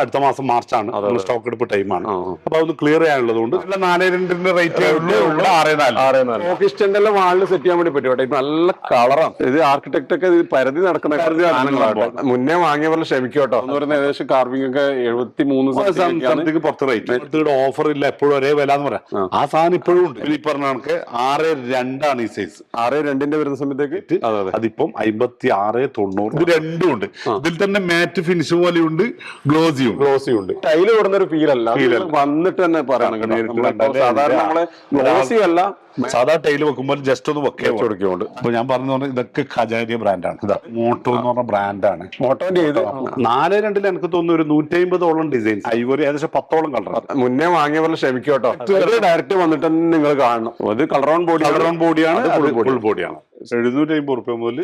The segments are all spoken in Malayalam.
അടുത്ത മാസം മാർച്ചാണ് സ്റ്റോക്ക് എടുപ്പ് ടൈമാണ്. അപ്പൊ അത് ക്ലിയർ ചെയ്യാനുള്ളത് കൊണ്ട് 4.2 റേറ്റ് വാളിൽ സെറ്റ് ചെയ്യാൻ വേണ്ടി പറ്റും. നല്ല കളറാണ് ഇത്. ആർക്കിടെക്ട് ഒക്കെ പരതി നടക്കുന്ന മുന്നേ വാങ്ങിയ പോലെ ക്ഷമിക്കോട്ടോ എന്ന് പറയുന്നത് ഏകദേശം കാർവിംഗ് ഒക്കെ 73 പുറത്ത് റേറ്റ്. ഓഫർ ഇല്ല, എപ്പോഴും ഒരേ വില എന്ന് പറയാം. ആ സാധനം ഇപ്പോഴും ഉണ്ട്. ഈ പറഞ്ഞ കണക്ക് 6.2 ഈ സൈസ്. 6.2 വരുന്ന സമയത്തേക്ക് അതിപ്പം 56.90. ഇത് രണ്ടും ഉണ്ട്. ഇതിൽ തന്നെ മാറ്റ് ഫിനിഷ് പോലെയുണ്ട്, ഗ്ലോസിയും ഉണ്ട്. ടൈല് കൊടുന്ന ഒരു ഫീൽ അല്ല, വന്നിട്ട് തന്നെ പറയണം. സാധാരണ നമ്മളെ ഗ്ലോസി അല്ല, സാധാ ടൈല് വെക്കുമ്പോൾ ജസ്റ്റ് ഒന്ന് വെക്കുന്നുണ്ട്. അപ്പൊ ഞാൻ പറഞ്ഞു ഇതൊക്കെ ഖജാരിയ ബ്രാൻഡാണ്. മോട്ടോ എന്ന് പറഞ്ഞ ബ്രാൻഡാണ്. മോട്ടോന്റെ 4.2 എനിക്ക് തോന്നുന്നു ഒരു 150ഓളം ഡിസൈൻസ്, ഐവറി ഏകദേശം 10ഓളം കളർ. മുന്നേ വാങ്ങിയ പോലെ ക്ഷമിക്കോട്ടോ. ഡയറക്റ്റ് വന്നിട്ട് നിങ്ങൾ കാണണം. അത് കളർ ഓൺ ബോഡിയാണ്, ഫുൾ ബോഡിയാണ്. 750 റുപ്യ മുതൽ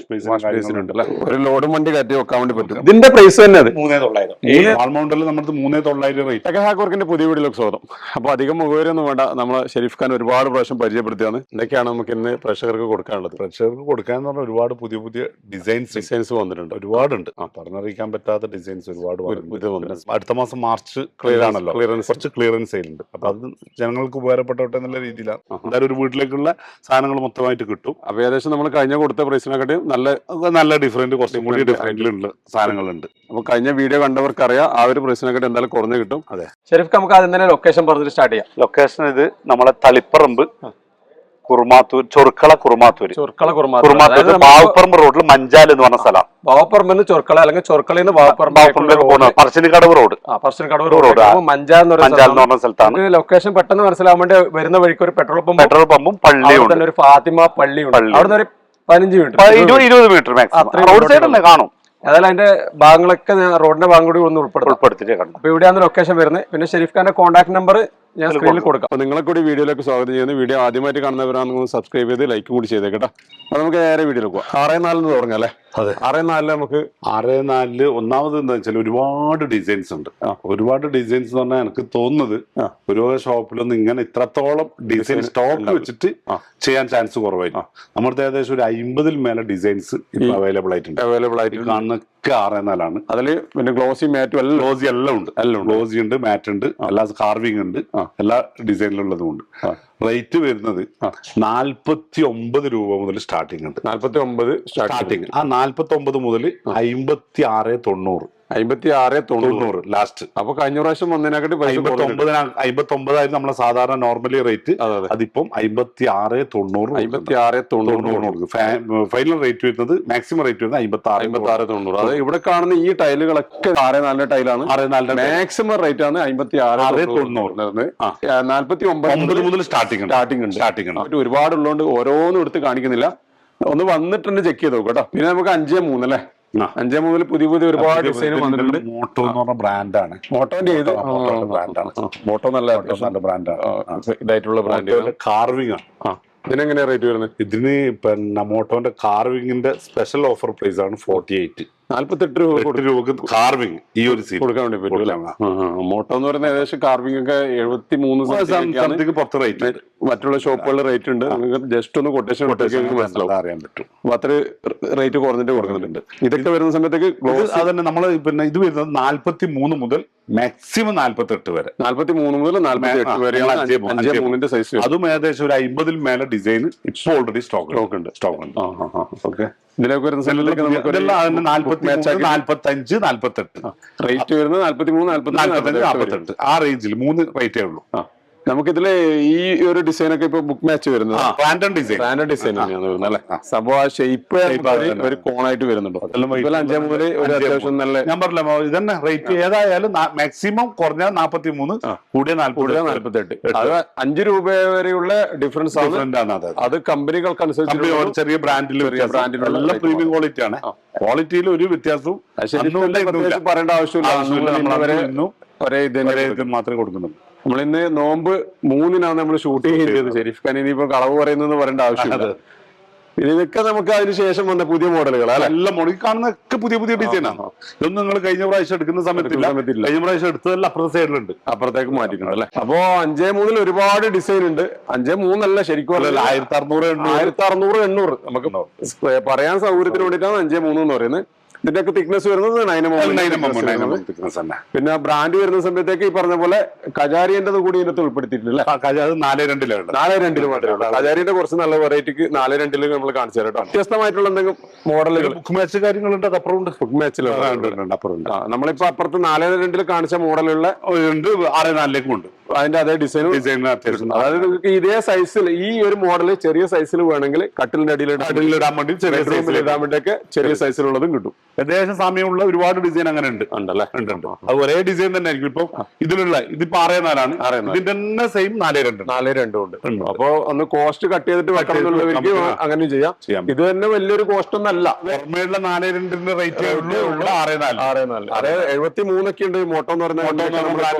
ഒരു ലോഡും വണ്ടി കയറ്റി വെക്കാൻ വേണ്ടി പറ്റും. ഇതിന്റെ പ്രൈസ് തന്നെ അത് 3,900. വാൾമൗണ്ടിൽ നമ്മുടെ 3,900 റേറ്റ്. ടെക്ഹാക്കോർക്കിന്റെ പുതിയ വീഡിയോയിലേക്ക് സ്വാഗതം. അപ്പൊ അധികം മുഖവരൊന്നും വേണ്ട, നമ്മളെ ഷെരീഫ് ഖാൻ ഒരുപാട് പ്രാവശ്യം പരിചയപ്പെടുത്തിയാണ്. എന്തൊക്കെയാണ് നമുക്ക് ഇന്ന് പ്രേക്ഷകർക്ക് കൊടുക്കാനുള്ളത്? പ്രേക്ഷകർക്ക് കൊടുക്കാന്ന് പറഞ്ഞാൽ ഒരുപാട് പുതിയ ഡിസൈൻസ് വന്നിട്ടുണ്ട്. ഒരുപാടുണ്ട്, പറഞ്ഞറിയിക്കാൻ പറ്റാത്ത ഡിസൈൻസ് ഒരുപാട് വന്നിട്ടുണ്ട്. അടുത്ത മാസം മാർച്ച് ക്ലിയർ ആണല്ലോ, കുറച്ച് ക്ലിയറൻസ് സെയിലുണ്ട്. അപ്പൊ അത് ജനങ്ങൾക്ക് ഉപകാരപ്പെട്ടോട്ടെ എന്നുള്ള രീതിയിലാണ്. എന്തായാലും ഒരു വീട്ടിലേക്കുള്ള സാധനങ്ങൾ മൊത്തമായിട്ട് കിട്ടും. അപ്പൊ ഏകദേശം നമ്മൾ കഴിഞ്ഞ കൊടുത്ത പ്രൈസിനെക്കാട്ടി നല്ല ഡിഫറൻറ്റ്, കുറച്ചും കൂടി ഡിഫറൻറ്റിലുള്ള സാധനങ്ങളുണ്ട്. അപ്പൊ കഴിഞ്ഞ വീഡിയോ കണ്ടവർക്ക് അറിയാം, ആ ഒരു പ്രൈസിനെക്കാട്ടി എന്തായാലും കുറഞ്ഞു കിട്ടും. അതെ ഷെരീഫ്, നമുക്ക് ആദ്യം തന്നെ ലൊക്കേഷൻ പറഞ്ഞിട്ട് സ്റ്റാർട്ട് ചെയ്യാം. ലൊക്കേഷൻ ഇത് നമ്മളെ തളിപ്പറമ്പ്, കുറുമാത്തൂർ, ചൊർക്കള കുറുമാത്തൂർ ബാവപ്പറമ്പ് റോഡിൽ മഞ്ചാൽ എന്ന് പറഞ്ഞ സ്ഥലം. ബാവപ്പറമ്പ് ചൊർക്കള, അല്ലെങ്കിൽ ചൊർക്കളയിൽ ബാവപ്പറമ്പിലേക്ക് പോകുന്നത് പറശ്ശിനിക്കടവ് റോഡ്. മഞ്ചാൽ എന്ന് പറഞ്ഞ സ്ഥലത്താണ്. ലൊക്കേഷൻ പെട്ടെന്ന് മനസ്സിലാവാൻ വേണ്ടി വരുന്ന വഴിക്ക് ഒരു പെട്രോൾ പമ്പും പള്ളിയും, ഒരു ഫാത്തിമ പള്ളിയുണ്ട്. അവിടെ ഒരു 15 മീറ്റർ 20 മീറ്റർ റോഡ് സൈഡ് തന്നെ കാണും. ഏതായാലും അതിന്റെ ഭാഗങ്ങളൊക്കെ റോഡിന്റെ ഭാഗം കൂടി ഒന്ന് ഉൾപ്പെടുത്തിയിട്ട് കാണും. അപ്പൊ ഇവിടെയാണ് ലൊക്കേഷൻ വരുന്നത്. പിന്നെ ഷെരീഫ് ഖാന്റെ കോൺടാക്ട് നമ്പർ ഞാൻ സ്ക്രീനിൽ കൊടുക്കാം. അപ്പൊ നിങ്ങളെ കൂടി വീഡിയോയിലേക്ക് സ്വാഗതം ചെയ്യുന്നു. വീഡിയോ ആദ്യമായിട്ട് കാണുന്നവരാണെങ്കിൽ സബ്സ്ക്രൈബ് ചെയ്ത് ലൈക്കും കൂടി ചെയ്തേക്കട്ടെ. അപ്പൊ നമുക്ക് നേരെ വീഡിയോയിലേക്ക് പോകാം. 6.4 തുടങ്ങാം അല്ലേ? അതെ, 6.4 നമുക്ക് 6.4 ഒന്നാമത് എന്താ വെച്ചാൽ ഒരുപാട് ഡിസൈൻസ് ഉണ്ട്. ഒരുപാട് ഡിസൈൻസ് എന്ന് പറഞ്ഞാൽ എനിക്ക് തോന്നുന്നത് ഓരോ ഷോപ്പിലൊന്നും ഇങ്ങനെ ഇത്രത്തോളം ഡിസൈൻ സ്റ്റോക്ക് വെച്ചിട്ട് ചെയ്യാൻ ചാൻസ് കുറവായിരിക്കും. നമ്മുടെ ഏകദേശം ഒരു 50-ൽ മേലെ ഡിസൈൻസ് ഇപ്പൊ അവൈലബിൾ ആയിട്ടുണ്ട്. കാണുന്ന 6.4 അതില് പിന്നെ ഗ്ലോസി മാറ്റും എല്ലാം ഉണ്ട്. ഗ്ലോസി ഉണ്ട്, മാറ്റ് ഉണ്ട്, എല്ലാ കാർവിംഗ് ഉണ്ട്, എല്ലാ ഡിസൈനിലുള്ളതും ഉണ്ട്. റേറ്റ് വരുന്നത് 49 രൂപ മുതൽ സ്റ്റാർട്ടിംഗ് ഉണ്ട്. 49 സ്റ്റാർട്ടിംഗ്. ആ 49 മുതൽ 56.90. 56.90 ലാസ്റ്റ്. അപ്പൊ കഴിഞ്ഞ പ്രാവശ്യം വന്നതിനെക്കാട്ടി 59 നമ്മളെ സാധാരണ നോർമലി റേറ്റ്. അതിപ്പം 56.90. 56.90 ഫൈനൽ റേറ്റ് വരുന്നത്, മാക്സിമം റേറ്റ് വരുന്നത് 56.90. അത് ഇവിടെ കാണുന്ന ഈ ടൈലുകളൊക്കെ 6.4 ടൈലാണ്. 6.4 മാക്സിമം റേറ്റ് ആണ് 56.90. 49 മുതൽ സ്റ്റാർട്ടിംഗ് ഉണ്ട്. ഒരുപാട് ഉള്ളതുകൊണ്ട് ഓരോന്നും എടുത്ത് കാണിക്കുന്നില്ല. ഒന്ന് വന്നിട്ടുണ്ട് ചെക്ക് ചെയ്ത് നോക്കട്ടോ. പിന്നെ നമുക്ക് 5.3 അല്ലേ? 5.3 പുതിയ ഒരുപാട് ഡിസൈൻ വന്നിട്ടുണ്ട്. മോട്ടോ എന്ന് പറഞ്ഞ ബ്രാൻഡാണ്. മോട്ടോന്റെ ഏത് ബ്രാൻഡാണ്? മോട്ടോ നല്ല ബ്രാൻഡാണ്. ഇതായിട്ടുള്ള ബ്രാൻഡ്. കാർവിംഗ് ആണ്. ഇതിനെങ്ങനെയാ റേറ്റ് വരുന്നത്? ഇതിന് പിന്നെ മോട്ടോന്റെ കാർവിംഗിന്റെ സ്പെഷ്യൽ ഓഫർ പ്രൈസ് ആണ് 48. 48 രൂപക്ക് കാർവിംഗ് ഈ ഒരു സീറ്റ് കൊടുക്കാൻ വേണ്ടി പറ്റൂല. മോട്ടോ എന്ന് പറയുന്നത് ഏകദേശം കാർവിംഗ് ഒക്കെ 73 പുറത്ത് റേറ്റ്. മറ്റുള്ള ഷോപ്പുകളിൽ റേറ്റ് ഉണ്ട്. ജസ്റ്റ് ഒന്ന് കൊട്ടേഷൻ മനസ്സിലാവും, അറിയാൻ പറ്റും. അപ്പൊ അത്ര റേറ്റ് കുറഞ്ഞിട്ട് കൊടുക്കുന്നുണ്ട്. ഇതൊക്കെ വരുന്ന സമയത്തേക്ക് അതന്നെ നമ്മള് പിന്നെ ഇത് വരുന്നത് 43 മുതൽ മാക്സിമം 48 വരെ. 43 മുതൽ 48 വരെ 5.3 സൈസ്. അതും ഏകദേശം ഒരു 50-ൽ മേലെ ഡിസൈൻ ഇപ്പൊ ഓൾറെഡി സ്റ്റോക്ക് ഉണ്ട്. ഓക്കെ, ഇതിലേക്ക് വരുന്ന സമയത്തേക്ക് നമുക്ക് 45, 48 റേറ്റ് വരുന്നത് 43, 45, 48 ആ റേഞ്ചിൽ 3 റേറ്റേ ഉള്ളൂ. നമുക്കിതില് ഈ ഒരു ഡിസൈൻ ഒക്കെ ഇപ്പൊ ബുക്ക് മാച്ച് വരുന്നത് റാൻഡം ഡിസൈൻ തന്നെയാണ് വരുന്നത് അല്ലെ? സംഭവം ആ ഷേപ്പ് ഒരു കോണായിട്ട് വരുന്നുണ്ടോ? 5.3 ഒരു അത്യാവശ്യം നല്ല. ഞാൻ പറഞ്ഞല്ലോ ഇതന്നെ റേറ്റ് ഏതായാലും മാക്സിമം കുറഞ്ഞ 43, കൂടിയ 48. അത് 5 രൂപ വരെയുള്ള ഡിഫറൻസ് ആണ്. അത് കമ്പനികൾക്കനുസരിച്ച് ചെറിയ ബ്രാൻഡിലുള്ള പ്രീമിയം ക്വാളിറ്റി ആണ്. ക്വാളിറ്റിയിൽ ഒരു വ്യത്യാസവും പറയേണ്ട ആവശ്യമില്ല. ഒരേ ഇത് മാത്രമേ കൊടുക്കുന്നുള്ളൂ. നമ്മളിന്ന് നോമ്പ് 3-നാണ് നമ്മൾ ഷൂട്ട് ചെയ്തത്. ഷെരീഫ് ഖാൻ ഇനിയിപ്പോ കളവ് പറയുന്നത് പറയേണ്ട ആവശ്യമില്ല. ഇതൊക്കെ നമുക്ക് അതിന് ശേഷം വന്ന പുതിയ മോഡലുകൾ എല്ലാം മോഡൽ കാണുന്നൊക്കെ പുതിയ ഡിസൈനാണ്. ഇതൊന്നും നിങ്ങൾ കഴിഞ്ഞ പ്രാവശ്യം എടുക്കുന്ന സമയത്തില്ല. കഴിഞ്ഞ പ്രാവശ്യം എടുത്തതല്ല അപ്പുറത്തെ സൈഡിലുണ്ട്, അപ്പുറത്തേക്ക് മാറ്റിയിട്ടുണ്ട് അല്ലെ? അപ്പൊ 5.3 ഒരുപാട് ഡിസൈൻ ഉണ്ട്. 5.3 അല്ല ശരിക്കും 1600, 800 നമുക്ക് പറയാൻ സൗകര്യത്തിന് വേണ്ടിയിട്ടാണ് 5.3 എന്ന് പറയുന്നത്. ഇതിന്റെയൊക്കെ തിക്നെസ് വരുന്നത് 9mm thickness തന്നെ. പിന്നെ ബ്രാൻഡ് വരുന്ന സമയത്തേക്ക് ഈ പറഞ്ഞ പോലെ കജാരിയന്റെ കൂടി ഇതിനകത്ത് ഉൾപ്പെടുത്തിയിട്ടില്ല. അത് 4.2 4.2 മാത്രമേ ഉള്ളൂ. കജാരിന്റെ കുറച്ച് നല്ല വെറൈറ്റിക്ക് 4.2 നമ്മൾ കാണിച്ചു തരാം. വ്യത്യസ്തമായിട്ടുള്ള എന്തെങ്കിലും മോഡലുകൾ ബുക്ക് മാച്ച് കാര്യങ്ങളുണ്ട്. അത് അപ്പുറമുണ്ട്. ബുക്ക് മാച്ചിലുണ്ട് അപ്പുറമുണ്ട്. നമ്മളിപ്പോ അപ്പുറത്ത് 4.2 കാണിച്ച മോഡലുള്ള 6.4 ഉണ്ട്. അതിന്റെ അതേ ഡിസൈൻ അത്യാവശ്യം. അതായത് നിങ്ങൾക്ക് ഇതേ സൈസിൽ ഈ ഒരു മോഡല് ചെറിയ സൈസിൽ വേണമെങ്കിൽ കട്ടിലിന്റെ അടിയിലിടാൻ വേണ്ടി ഇടാൻ വേണ്ടിയൊക്കെ ചെറിയ സൈസിലുള്ളതും കിട്ടും. ഏകദേശം സമയമുള്ള ഒരുപാട് ഡിസൈൻ അങ്ങനെ ഉണ്ട്. ഉണ്ടല്ലേ? ഉണ്ട്. അത് ഒരേ ഡിസൈൻ തന്നെ ആയിരിക്കും. ഇപ്പൊ ഇതിലുള്ള ഇതിപ്പോ 6.4 ഇതിന്റെ തന്നെ സെയിം 4.2 ഉണ്ട്. അപ്പൊ ഒന്ന് കോസ്റ്റ് കട്ട് ചെയ്തിട്ട് വെക്കണം എന്നുള്ളവർക്ക് അങ്ങനെ ചെയ്യാം. ഇത് തന്നെ വലിയൊരു കോസ്റ്റ് ഒന്നല്ല. പുറമേയുള്ള 4.2 റേറ്റ് 6.4 അതെ 73 ഒക്കെ ഉണ്ട്. മോട്ടോ എന്ന് പറഞ്ഞ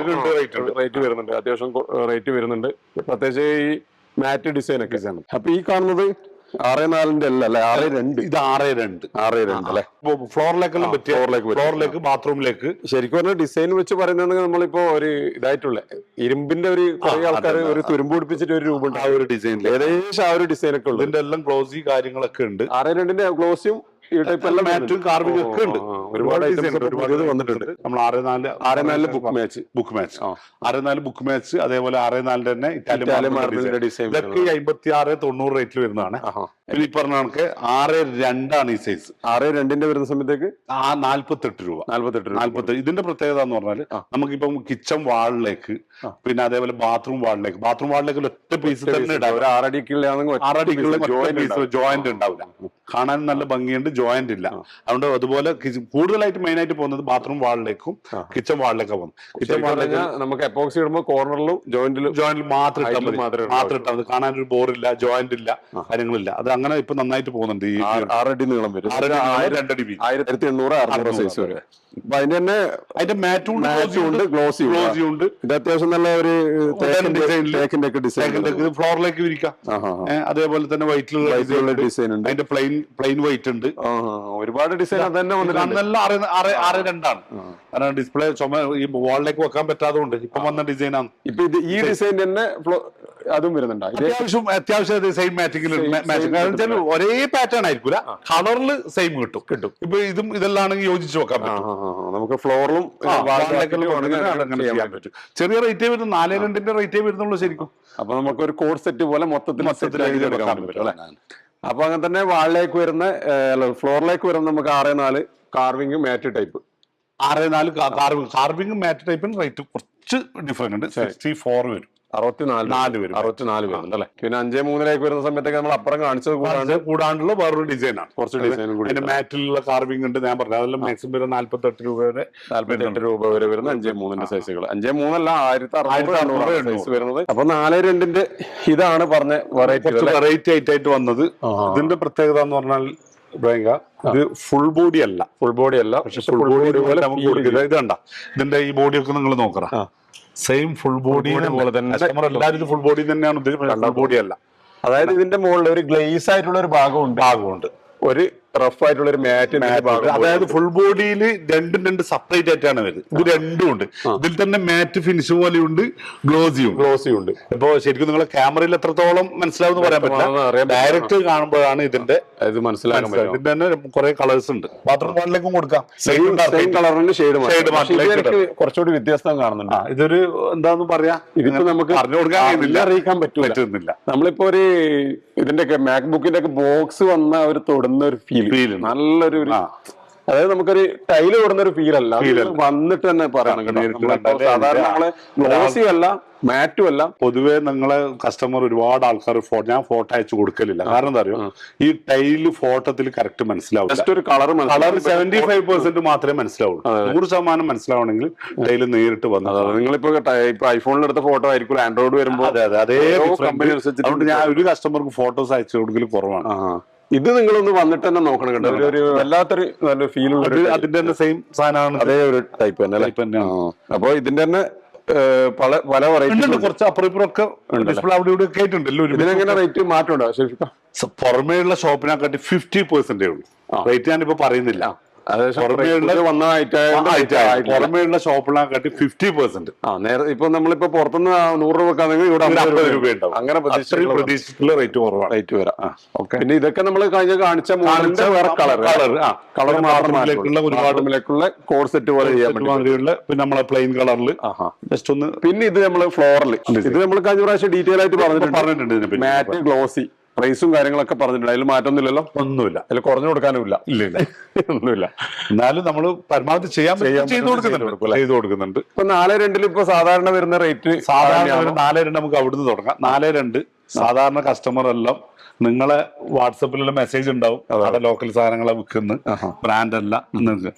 റേറ്റ് വരുന്നുണ്ട്. അത്യാവശ്യം റേറ്റ് വരുന്നുണ്ട്. പ്രത്യേകിച്ച് ഈ മാറ്റ് ഡിസൈൻ ഒക്കെ. അപ്പൊ ഈ കാണുന്നത് 6.4 അല്ല 6.2. ഇത് 6.2 അല്ലെ? ഫ്ലോറിലേക്കെല്ലാം പറ്റിയ ഫ്ലോറിലേക്ക് ബാത്റൂമിലേക്ക് ശരിക്കും പറഞ്ഞാൽ ഡിസൈൻ വെച്ച് പറയുന്നത് നമ്മളിപ്പോ ഒരു ഇതായിട്ടുള്ള ഇരുമ്പിന്റെ ഒരു കുറെ ആൾക്കാർ ഒരു തുരുമ്പ് പിടിപ്പിച്ചിട്ട് ഒരു രൂപ ആ ഒരു ഡിസൈനിൽ ഏകദേശം ആ ഒരു ഡിസൈൻ ഒക്കെ ഉള്ളു. ഇതിന്റെ എല്ലാം ഗ്ലോസി കാര്യങ്ങളൊക്കെ ഉണ്ട്. 6.2 ഗ്ലോസിയും ഈ ടൈപ്പ് എല്ലാം മാറ്റും കാർവിംഗ് ഒക്കെ ഉണ്ട്. ഒരുപാട് ഐറ്റംസ് വന്നിട്ടുണ്ട്. നമ്മൾ 6.4 ബുക്ക് മാച്ച് 6.4 ബുക്ക് മാച്ച് അതേപോലെ 6.4 തന്നെ ഇറ്റാലിയൻ മാർബിളിന്റെ ഡിസൈൻ. ഇതൊക്കെ 56-90 റേറ്റിൽ വരുന്നതാണ്. ഈ പറഞ്ഞ കണക്ക് 6.2 ഈ സൈസ്. 6.2 വരുന്ന സമയത്തേക്ക് 48 രൂപ. ഇതിന്റെ പ്രത്യേകത എന്ന് പറഞ്ഞാല് നമുക്കിപ്പം കിച്ചൺ വാളിലേക്ക് പിന്നെ അതേപോലെ ബാത്റൂം വാളിലേക്ക് ഒറ്റ പീസ് തന്നെ ഇടാം. 6 അടിക്കുള്ള ജോയിന്റ് ഉണ്ടാവില്ല. കാണാൻ നല്ല ഭംഗിയുണ്ട്. ജോയിന്റ് ഇല്ല. അതുകൊണ്ട് അതുപോലെ കൂടുതലായിട്ട് മെയിൻ ആയിട്ട് പോകുന്നത് ബാത്റൂം വാളിലേക്കും കിച്ചൺ വാളിലേക്കും പോകുന്നു. കിച്ചൺ വാളിലേക്ക് നമുക്ക് എപ്പോക്സി ഇടുമ്പോൾ കോർണറിലും ജോയിന്റിൽ മാത്രം ഇട്ടാൽ മതി. കാണാൻ ഒരു ബോറില്ല, ജോയിന്റ് ഇല്ല, കാര്യങ്ങളില്ല. അത് അങ്ങനെ ഇപ്പൊ നന്നായിട്ട് പോകുന്നുണ്ട്. ഈ 6 അടി നീളം വരും. 2 അടി 1800 സൈസ് വരെ. അപ്പൊ അതിന്റെ മാറ്റും ഉണ്ട് ഗ്ലോസി ഉണ്ട്. ഇത് അത്യാവശ്യം നല്ല ഒരു തേക്കിന്റെ ഒക്കെ ഡിസൈൻ. ഫ്ലോറിലേക്ക് വിരിക്കാം. അതേപോലെ തന്നെ വൈറ്റിലുള്ള ഡിസൈൻ ഉണ്ട്. അതിന്റെ പ്ലെയിൻ വൈറ്റ് ഉണ്ട്. ഒരുപാട് ഡിസൈൻ തന്നെ 6.2 കാരണം ഡിസ്പ്ലേ ഈ വാളിലേക്ക് വെക്കാൻ പറ്റാത്തതുകൊണ്ട് ഇപ്പൊ വന്ന ഡിസൈനാണ്. ഇപ്പൊ ഇത് ഈ ഡിസൈൻ തന്നെ അതും വരുന്നുണ്ട്. അത്യാവശ്യം സെയിം മാച്ചിങ് ഒരേ പാറ്റേൺ ആയിരിക്കില്ല. കളറിൽ സെയിം കിട്ടും. ഇപ്പൊ ഇതെല്ലാം യോജിച്ച് വെക്കാൻ പറ്റും. നമുക്ക് ഫ്ലോറിലും ചെയ്യാൻ പറ്റും. ചെറിയ റേറ്റേ വരുന്നു. 4.2 റേറ്റേ വരുന്നുള്ളൂ ശരിക്കും. അപ്പൊ നമുക്ക് ഒരു കോഡ് സെറ്റ് പോലെ മൊത്തത്തിൽ അപ്പൊ അങ്ങനെ തന്നെ വാളിലേക്ക് വരുന്ന ഫ്ലോറിലേക്ക് വരുന്ന നമുക്ക് 6.4 കാർവിംഗ് മാറ്റ് ടൈപ്പ്. 6.4 കാർവിംഗ് മാറ്റ് ടൈപ്പിന് റേറ്റ് കുറച്ച് ഡിഫറൻറ്റ് ഉണ്ട്. 64 വരും. 64 വരുന്നുണ്ട് അല്ലെ? പിന്നെ 5.3 വരുന്ന സമയത്തേക്ക് നമ്മൾ അപ്പുറം കാണിച്ചത് കൂടാണ്ടുള്ള വേറൊരു ഡിസൈനാണ്. കുറച്ച് ഡിസൈനും കൂടി. അതിന്റെ മാറ്റിലുള്ള കാർവിംഗ് ഉണ്ട്. ഞാൻ പറഞ്ഞു അതെല്ലാം മാക്സിമം വരെ 48 രൂപ വരെ വരുന്ന 5.3 സൈസുകൾ. 5.3 അല്ല 1600 സൈസ് വരുന്നത്. അപ്പൊ 4.2 ഇതാണ് പറഞ്ഞ വെറൈറ്റി ആയിട്ട് വന്നത്. ഇതിന്റെ പ്രത്യേകത എന്ന് പറഞ്ഞാൽ ഇത് ഫുൾ ബോഡി അല്ല. പക്ഷെ ഫുൾ ബോഡി പോലെ നമുക്ക് കൊടുക്കുന്നത്. ഇത് കണ്ട ഇതിന്റെ ഈ ബോഡിയൊക്കെ നിങ്ങൾ നോക്കറ സെയിം ഫുൾ ബോഡി പോലെ തന്നെ. എല്ലാവരും ഫുൾ ബോഡി തന്നെയാണ് ഉദ്ദേശിച്ചത്. ഫുൾ ബോഡി അല്ല. അതായത് ഇതിന്റെ മുകളിൽ ഒരു ഗ്ലേസ് ആയിട്ടുള്ള ഒരു ഭാഗമുണ്ട്. ഒരു റഫ് ആയിട്ടുള്ള ഒരു മാറ്റ്. അതായത് ഫുൾ ബോഡിയിൽ രണ്ടും സെപ്പറേറ്റ് ആയിട്ടാണ് വരുന്നത്. ഇത് രണ്ടും ഉണ്ട്. ഇതിൽ തന്നെ മാറ്റ് ഫിനിഷ് പോലെയുണ്ട്, ഗ്ലോസിയും ഉണ്ട്. ഇപ്പൊ ശരിക്കും നിങ്ങളെ ക്യാമറയിൽ എത്രത്തോളം മനസ്സിലാവുന്ന പറയാൻ പറ്റില്ല. ഡയറക്റ്റ് കാണുമ്പോഴാണ് ഇതിന്റെ ഇത് മനസ്സിലാക്കാൻ. ഇതിന്റെ തന്നെ കുറെ കളേഴ്സ് ഉണ്ട്. ബാത്റൂം വാളിലേക്കും കൊടുക്കാം. കളറിന്റെ ഷെയ്ഡ് കുറച്ചുകൂടി വ്യത്യാസം കാണുന്നുണ്ട്. ഇതൊരു എന്താന്ന് പറയാ, ഇതിപ്പോ നമുക്ക് പറഞ്ഞു കൊടുക്കാൻ അറിയിക്കാൻ പറ്റുന്നില്ല. നമ്മളിപ്പോ ഒരു ഇതിന്റെ ഒക്കെ മാക്ബുക്കിന്റെ ഒക്കെ ബോക്സ് വന്ന ഒരു തൊടുന്ന ഒരു ഫീൽ നല്ലൊരു അതായത് നമുക്കൊരു ടൈല് കൊടുന്ന ഒരു ഫീൽ അല്ല. വന്നിട്ട് തന്നെ പറയണം. സാധാരണ നമ്മള് ഗ്ലോസി അല്ല മാറ്റും അല്ല. പൊതുവെ നിങ്ങളെ കസ്റ്റമർ ഒരുപാട് ആൾക്കാർ ഞാൻ ഫോട്ടോ അയച്ചു കൊടുക്കലില്ല. കാരണം എന്താ അറിയോ, ഈ ടൈല് ഫോട്ടോത്തിൽ കറക്റ്റ് മനസ്സിലാവും. ജസ്റ്റ് ഒരു കളർ 75% മാത്രമേ മനസ്സിലാവുള്ളൂ. 100% മനസ്സിലാവണമെങ്കിൽ ടൈല് നേരിട്ട് വന്നത്. നിങ്ങളിപ്പോ ഐഫോണിൽ എടുത്ത ഫോട്ടോ ആയിരിക്കും ആൻഡ്രോയിഡ് വരുമ്പോൾ അതേ കമ്പനി അനുസരിച്ച്. അതുകൊണ്ട് ഞാൻ ഒരു കസ്റ്റമർക്ക് ഫോട്ടോസ് അയച്ചു കൊടുക്കൽ കുറവാണ്. ഇത് നിങ്ങളൊന്ന് വന്നിട്ട് തന്നെ നോക്കണം കേട്ടോ. ഒരു വല്ലാത്തൊരു നല്ല ഫീൽ ഉള്ള അതിന്റെ തന്നെ സെയിം സാധനമാണ്. അതേ ഒരു ടൈപ്പ് തന്നെ. അപ്പൊ ഇതിന്റെ തന്നെ പല വെറൈറ്റി കുറച്ച് അപ്പുറമൊക്കെ അവിടെ ഇവിടെ കേട്ടുണ്ടല്ലോ. ഇതിനെങ്ങനെ റേറ്റ് മാറ്റമുണ്ടോ? പുറമേയുള്ള ഷോപ്പിനെക്കാട്ടി 50% ഉള്ളൂ റേറ്റ്. ഞാനിപ്പോ പറയുന്നില്ല. പുറമേയുള്ള ഷോപ്പിനെക്കാട്ടി 50%. നേരെ ഇപ്പൊ നമ്മളിപ്പോ പുറത്തുനിന്ന് 100 രൂപക്കാണെങ്കിൽ ഇവിടെ 50 രൂപ ഉണ്ടാവും. അങ്ങനെ പ്രതീക്ഷിച്ചിട്ടുള്ള റേറ്റ് കുറവാണ്. റേറ്റ് വരാം. പിന്നെ ഇതൊക്കെ നമ്മൾ കഴിഞ്ഞ കാണിച്ച കളർ മാത്രമേക്കുള്ള ഒരുപാടിലേക്കുള്ള കോഡ് സെറ്റ് പോലെ ചെയ്യാൻ പറ്റും. പിന്നെ നമ്മളെ പ്ലെയിൻ കളറിൽ ജസ്റ്റ് ഒന്ന്. പിന്നെ ഇത് നമ്മള് ഫ്ലോറിൽ ഇത് നമ്മൾ കഴിഞ്ഞ പ്രാവശ്യം ഡീറ്റെയിൽ ആയിട്ട് പറഞ്ഞിട്ടുണ്ട്. മാറ്റ് ഗ്ലോസി പ്രൈസും കാര്യങ്ങളൊക്കെ പറഞ്ഞിട്ടുണ്ട്. അതിൽ മാറ്റമൊന്നുമില്ലല്ലോ? ഒന്നുമില്ല. അതിൽ കുറഞ്ഞു കൊടുക്കാനും ഇല്ല. ഒന്നുമില്ല. എന്നാലും നമ്മൾ പരമാവധി ചെയ്ത് കൊടുക്കുന്നുണ്ട്. ഇപ്പൊ 4.2 ഇപ്പൊ സാധാരണ വരുന്ന റേറ്റ് സാധാരണ 4.2 നമുക്ക് അവിടുന്ന് തുടങ്ങാം. 4.2 സാധാരണ കസ്റ്റമർ എല്ലാം നിങ്ങളെ വാട്സപ്പിലുള്ള മെസ്സേജ് ഉണ്ടാവും, അവിടെ ലോക്കൽ സാധനങ്ങളെ വിൽക്കുന്ന ബ്രാൻഡ് അല്ല നിങ്ങൾക്ക്.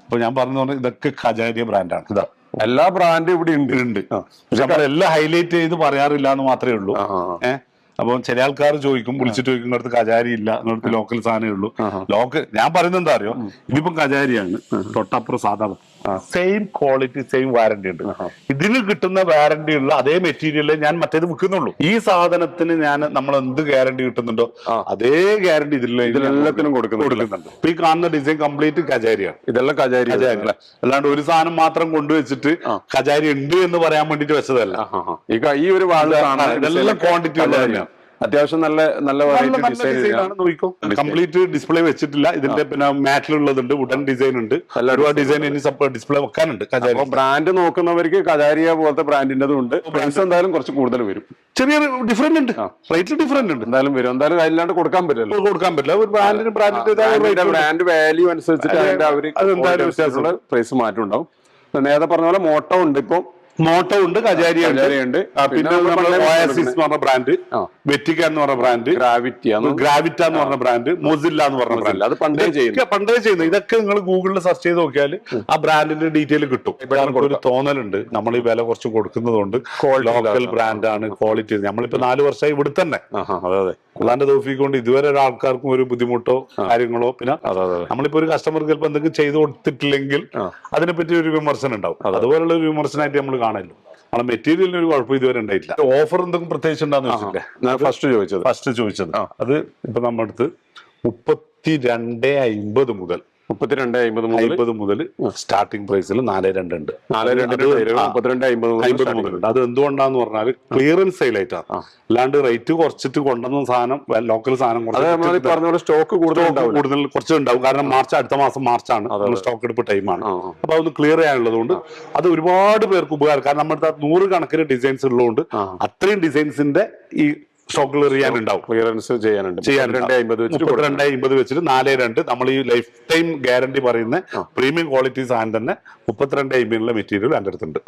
അപ്പൊ ഞാൻ പറഞ്ഞു പറഞ്ഞാൽ ഇതൊക്കെ ഖജാരിയ ബ്രാൻഡാണ്. ഇതാ എല്ലാ ബ്രാൻഡും ഇവിടെ ഉണ്ട്. പക്ഷെ നമ്മളെല്ലാം ഹൈലൈറ്റ് ചെയ്ത് പറയാറില്ല എന്ന് മാത്രമേ ഉള്ളൂ. അപ്പം ചില ആൾക്കാർ ചോദിക്കും, വിളിച്ചിട്ട് ചോദിക്കും, ഇങ്ങനത്തെ കജാരി ഇല്ല, ഇങ്ങനത്തെ ലോക്കൽ സാധനമേ ഉള്ളൂ. ഞാൻ പറയുന്നത് എന്താ അറിയോ, ഇതിപ്പം കജാരിയാണ്, തൊട്ടപ്പുറം സാധാരണ സെയിം ക്വാളിറ്റി സെയിം വാറന്റി ഉണ്ട്. ഇതിന് കിട്ടുന്ന വാറന്റി ഉള്ള അതേ മെറ്റീരിയൽ ഞാൻ മറ്റേത് വിൽക്കുന്നുള്ളൂ. ഈ സാധനത്തിന് നമ്മൾ എന്ത് ഗ്യാരണ്ടി കിട്ടുന്നുണ്ടോ അതേ ഗ്യാരണ്ടി ഇതിലെല്ലാത്തിനും കൊടുക്കുന്നുണ്ട്. ഇപ്പൊ ഈ കാണുന്ന ഡിസൈൻ കംപ്ലീറ്റ് കജാരിയാണ്. ഇതെല്ലാം കജാരി അല്ലാണ്ട് ഒരു സാധനം മാത്രം കൊണ്ടുവച്ചിട്ട് കജാരി ഉണ്ട് എന്ന് പറയാൻ വേണ്ടിട്ട് വെച്ചതല്ല. ഈ ഒരു ഇതെല്ലാം ക്വാണ്ടിറ്റി ഉള്ളത് തന്നെയാണ്. അത്യാവശ്യം നല്ല വെറൈറ്റി ഡിസൈൻ ആണ്. നോക്കിക്കോ, കംപ്ലീറ്റ് ഡിസ്പ്ലേ വെച്ചിട്ടില്ല. ഇതിന്റെ പിന്നെ മാറ്റിലുള്ളതുണ്ട്, വുഡൻ ഡിസൈൻ ഉണ്ട്, ഒരുപാട് ഡിസൈൻ ഇനി ഡിസ്പ്ലേ വെക്കാനുണ്ട്. ബ്രാൻഡ് നോക്കുന്നവർക്ക് കജാരിയ പോലത്തെ ബ്രാൻഡിന്റെതും ഉണ്ട്. പ്രൈസ് എന്തായാലും കുറച്ച് കൂടുതൽ വരും. ചെറിയ ഡിഫറൻറ്റ് ഉണ്ട്, റേറ്റ് ഡിഫറൻറ്റ് ഉണ്ട്. എന്തായാലും വരും. എന്തായാലും അതിലാണ്ട് കൊടുക്കാൻ പറ്റില്ല. ഒരു ബ്രാൻഡ് വാല്യൂ അനുസരിച്ചിട്ട് അതിന്റെ പ്രൈസ് മാറ്റം ഉണ്ടാവും. നേരത്തെ പറഞ്ഞ പോലെ മോട്ടോ ഉണ്ട്, ഇപ്പൊ മോട്ടോ ഉണ്ട്, കജാരി ഉണ്ട്. പിന്നെ ഓയാസിസ് എന്ന് പറഞ്ഞ ബ്രാൻഡ്, വെറ്റിക്ക എന്ന് പറഞ്ഞ ബ്രാൻഡ്, ഗ്രാവിറ്റ എന്ന് പറഞ്ഞ ബ്രാൻഡ്, മൊസില്ല എന്ന് പറഞ്ഞ ബ്രാൻഡ്. അത് പണ്ടേ ചെയ്യുന്നത്. ഇതൊക്കെ നിങ്ങൾ ഗൂഗിളിൽ സെർച്ച് ചെയ്ത് നോക്കിയാൽ ആ ബ്രാൻഡിന്റെ ഡീറ്റെയിൽ കിട്ടും. ഒരു തോന്നലുണ്ട് നമ്മൾ ഈ വില കുറച്ച് കൊടുക്കുന്നതുകൊണ്ട് ലോക്കൽ ബ്രാൻഡാണ്, ക്വാളിറ്റി. നമ്മളിപ്പോ 4 വർഷമായി ഇവിടെ തന്നെ. അതെ, അല്ലാണ്ട് തോഫിക്കൊണ്ട് ഇതുവരെ ഒരാൾക്കാർക്കും ഒരു ബുദ്ധിമുട്ടോ കാര്യങ്ങളോ. പിന്നെ നമ്മളിപ്പോ ഒരു കസ്റ്റമർക്ക് ചിലപ്പോൾ എന്തെങ്കിലും ചെയ്തു കൊടുത്തിട്ടില്ലെങ്കിൽ അതിനെപ്പറ്റി ഒരു വിമർശനം ഉണ്ടാവും. അതുപോലുള്ള ഒരു വിമർശനമായിട്ട് നമ്മൾ കാണല്ലോ. നമ്മളെ മെറ്റീരിയലിന് ഒരു കുഴപ്പം ഇതുവരെ ഉണ്ടായിട്ടില്ല. ഓഫർ എന്തെങ്കിലും പ്രത്യേകിച്ച് ഉണ്ടാന്ന് വെച്ചില്ലേ ഫസ്റ്റ് ചോദിച്ചത്. അത് ഇപ്പൊ നമ്മുടെ അടുത്ത് 32,50 മുതൽ 32,50 മുതൽ സ്റ്റാർട്ടിംഗ് പ്രൈസിൽ 4.2 ഉണ്ട്. 32,50 മുതലുണ്ട്. അത് എന്തുകൊണ്ടാന്ന് പറഞ്ഞാൽ ക്ലിയറൻസ് സെയിലായിട്ടാണ്. അല്ലാണ്ട് റേറ്റ് കുറച്ചിട്ട് കൊണ്ടുവന്ന സാധനം ലോക്കൽ സാധനം സ്റ്റോക്ക് കൂടുതൽ കുറച്ചുണ്ടാവും. കാരണം അടുത്ത മാസം മാർച്ചാണ്, സ്റ്റോക്ക് എടുപ്പ് ടൈമാണ്. അപ്പൊ അതൊന്ന് ക്ലിയർ ചെയ്യാനുള്ളത് കൊണ്ട് അത് ഒരുപാട് പേർക്ക് ഉപകാരം. കാരണം നമ്മുടെ 100 കണക്കിന് ഡിസൈൻസ് ഉള്ളതുകൊണ്ട് അത്രയും ഡിസൈൻസിന്റെ ഈ സ്റ്റോക്ക് ക്ലിയറൻസ് ചെയ്യാനുണ്ട്. 32,50 വെച്ചിട്ട് 4.2 നമ്മൾ ഈ ലൈഫ് ടൈം ഗ്യാരണ്ടി പറയുന്ന പ്രീമിയം ക്വാളിറ്റി സാധനം തന്നെ 32,50 മെറ്റീരിയൽ എൻ്റെ അടുത്തുണ്ട്.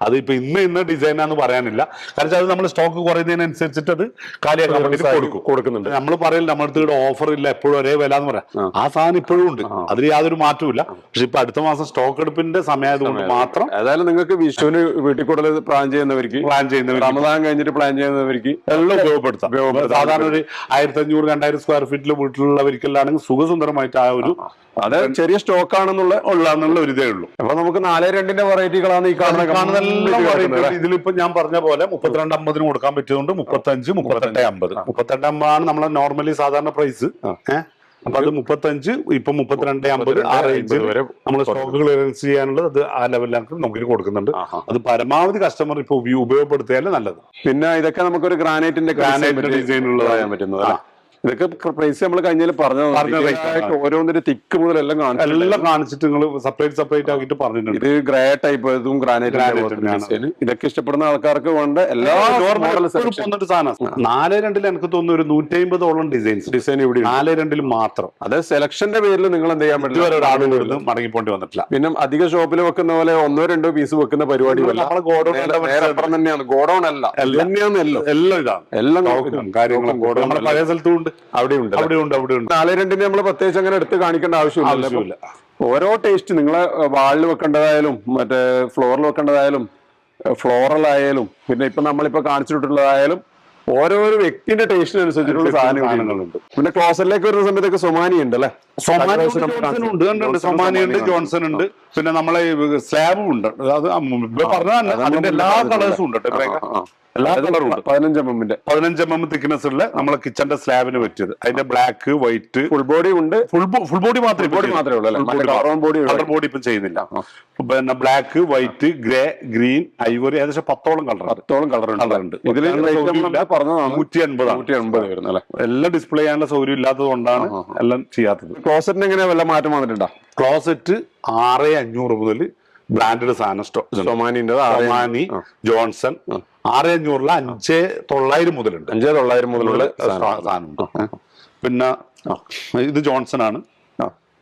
അത് ഇപ്പൊ ഇന്ന ഡിസൈനാന്ന് പറയാനില്ല. കാരണം അത് നമ്മൾ സ്റ്റോക്ക് കുറയുന്നതിനനുസരിച്ചിട്ട് അത് കാലിയാക്കാൻ വേണ്ടി കൊടുക്കുന്നുണ്ട്. നമ്മൾ പറയില്ല നമ്മുടെ അടുത്ത് ഓഫർ ഇല്ല, എപ്പോഴും ഒരേ വില എന്ന് പറയാം. ആ സാധനം ഇപ്പോഴും ഉണ്ട്, അതിൽ യാതൊരു മാറ്റവും ഇല്ല. പക്ഷെ ഇപ്പൊ അടുത്ത മാസം സ്റ്റോക്ക് എടുപ്പിന്റെ സമയമായതുകൊണ്ട് മാത്രം ഏതായാലും നിങ്ങൾക്ക് വിഷുവിന് വീട്ടിൽ കൂടുതൽ പ്ലാൻ ചെയ്യുന്നവർക്ക് റമദാൻ കഴിഞ്ഞിട്ട് പ്ലാൻ ചെയ്യുന്നവർക്ക് എല്ലാം ഉപയോഗപ്പെടുത്താം. സാധാരണ ഒരു 1,500-2,000 സ്ക്വയർ ഫീറ്റിൽ വീട്ടിലുള്ളവർക്കെല്ലാണെങ്കിൽ സുഖസുന്ദരമായിട്ട് ആ ഒരു അത് ചെറിയ സ്റ്റോക്ക് ആണെന്നുള്ള ഒരു ഇതേ ഉള്ളൂ. അപ്പൊ നമുക്ക് 4.2 വെറൈറ്റികളാണ് ഈ കാണുന്ന. ഇതിലിപ്പോ ഞാൻ പറഞ്ഞ പോലെ 32,50 കൊടുക്കാൻ പറ്റിയതുകൊണ്ട് 35, 38,50. 38,50 നമ്മളെ നോർമലി സാധാരണ പ്രൈസ്. അപ്പൊ അത് 35, ഇപ്പൊ 32,50 ആ റേഞ്ച് വരെ നമ്മൾ സ്റ്റോക്ക് ക്ലിയറൻസ് ചെയ്യാനുള്ളത് അത് ആ ലെവലിലാണ് നമുക്ക് കൊടുക്കുന്നുണ്ട്. അത് പരമാവധി കസ്റ്റമർ ഇപ്പൊ ഉപയോഗപ്പെടുത്തിയാലും നല്ലത്. പിന്നെ ഇതൊക്കെ നമുക്കൊരു ഗ്രാനൈറ്റിന്റെ ഡിസൈൻ ഉള്ളതാകാൻ പറ്റുന്നത്. ഇതൊക്കെ പ്രൈസ് നമ്മൾ കഴിഞ്ഞാൽ ഓരോന്നിന്റെ തിക്ക് മുതൽ എല്ലാം കാണിച്ചിട്ട് നിങ്ങൾ സെപ്പറേറ്റ് ആക്കിയിട്ട് പറഞ്ഞിട്ടുണ്ട്. ഇത് ഗ്രേ ടൈപ്പ്, ഇതും ഗ്രാനൈറ്റ്. ഇതൊക്കെ ഇഷ്ടപ്പെടുന്ന ആൾക്കാർക്ക് വേണ്ട എല്ലാ സാധനം 4.2 എനിക്ക് തോന്നുന്നു ഒരു 150ഓളം ഡിസൈൻ ഇവിടെ 4.2 മാത്രം. അത് സെലക്ഷന്റെ പേരിൽ നിങ്ങൾ എന്ത് ചെയ്യാൻ പറ്റില്ല, ഒരാൾ മടങ്ങി പോണ്ടി വന്നിട്ടില്ല. പിന്നെ അധിക ഷോപ്പിൽ വെക്കുന്ന പോലെ 1-2 പീസ് വെക്കുന്ന പരിപാടിയല്ല. ഗോഡൌൺ തന്നെയാണ്, ഗോഡൌൺ അല്ല, എല്ലാം ഇതാണ്. എല്ലാം കാര്യങ്ങളും നമ്മുടെ പഴയ സ്ഥലത്തും അവിടെ ഉണ്ട്. 4.2 നമ്മൾ പ്രത്യേകിച്ച് അങ്ങനെ എടുത്ത് കാണിക്കേണ്ട ആവശ്യമില്ല. ഓരോ ടേസ്റ്റ് നിങ്ങളെ വാളിൽ വെക്കേണ്ടതായാലും മറ്റേ ഫ്ലോറിൽ വെക്കേണ്ടതായാലും ഫ്ലോറൽ ആയാലും പിന്നെ ഇപ്പൊ നമ്മളിപ്പോ കാണിച്ചിട്ടുള്ളതായാലും ഓരോരോ വ്യക്തിന്റെ ടേസ്റ്റിനനുസരിച്ചിട്ടുള്ള സാധനങ്ങളുണ്ട്. പിന്നെ ക്ലോസറ്റിലേക്ക് വരുന്ന സമയത്തൊക്കെ സൊമാനി ഉണ്ട് അല്ലെ? സൊമാനി ഉണ്ട്, ജോൺസൺ ഉണ്ട്, പിന്നെ നമ്മളെ സ്ലാബും ഉണ്ട്. അത് പറഞ്ഞ അതിന്റെ എല്ലാ കളേഴ്സും ഉണ്ട്, എല്ലാ കളറും ഉണ്ട്. 15 mm 15 mm തിക്നെസ് ഉള്ള നമ്മളെ കിച്ചന്റെ സ്ലാബിന് പറ്റിയത്. അതിന്റെ ബ്ലാക്ക്, വൈറ്റ്, ഫുൾ ബോഡി ഉണ്ട്. ഫുൾ ബോഡി മാത്രമേ ഉള്ളൂ. കളർ ബോഡി ഇപ്പം ചെയ്യുന്നില്ല. പിന്നെ black, white, grey, green, Ivory, ഏകദേശം 10ഓളം കളർ ഉണ്ട്. ഇതിൽ 180 വരുന്നത് അല്ലെ. എല്ലാം ഡിസ്പ്ലേ ചെയ്യാനുള്ള സൗകര്യം ഇല്ലാത്തത് കൊണ്ടാണ് എല്ലാം ചെയ്യാത്തത്. ക്ലോസറ്റിന് എങ്ങനെ വല്ല മാറ്റം വന്നിട്ടുണ്ടോ? ക്ലോസറ്റ് 6500 മുതൽ ബ്രാൻഡഡ് സാധനം സൊമാനി, ജോൺസൺ 6500 5900 മുതലുണ്ട്. 5900 മുതലുള്ള സാധനമുണ്ട്. പിന്നെ ഇത് ജോൺസൺ ആണ്.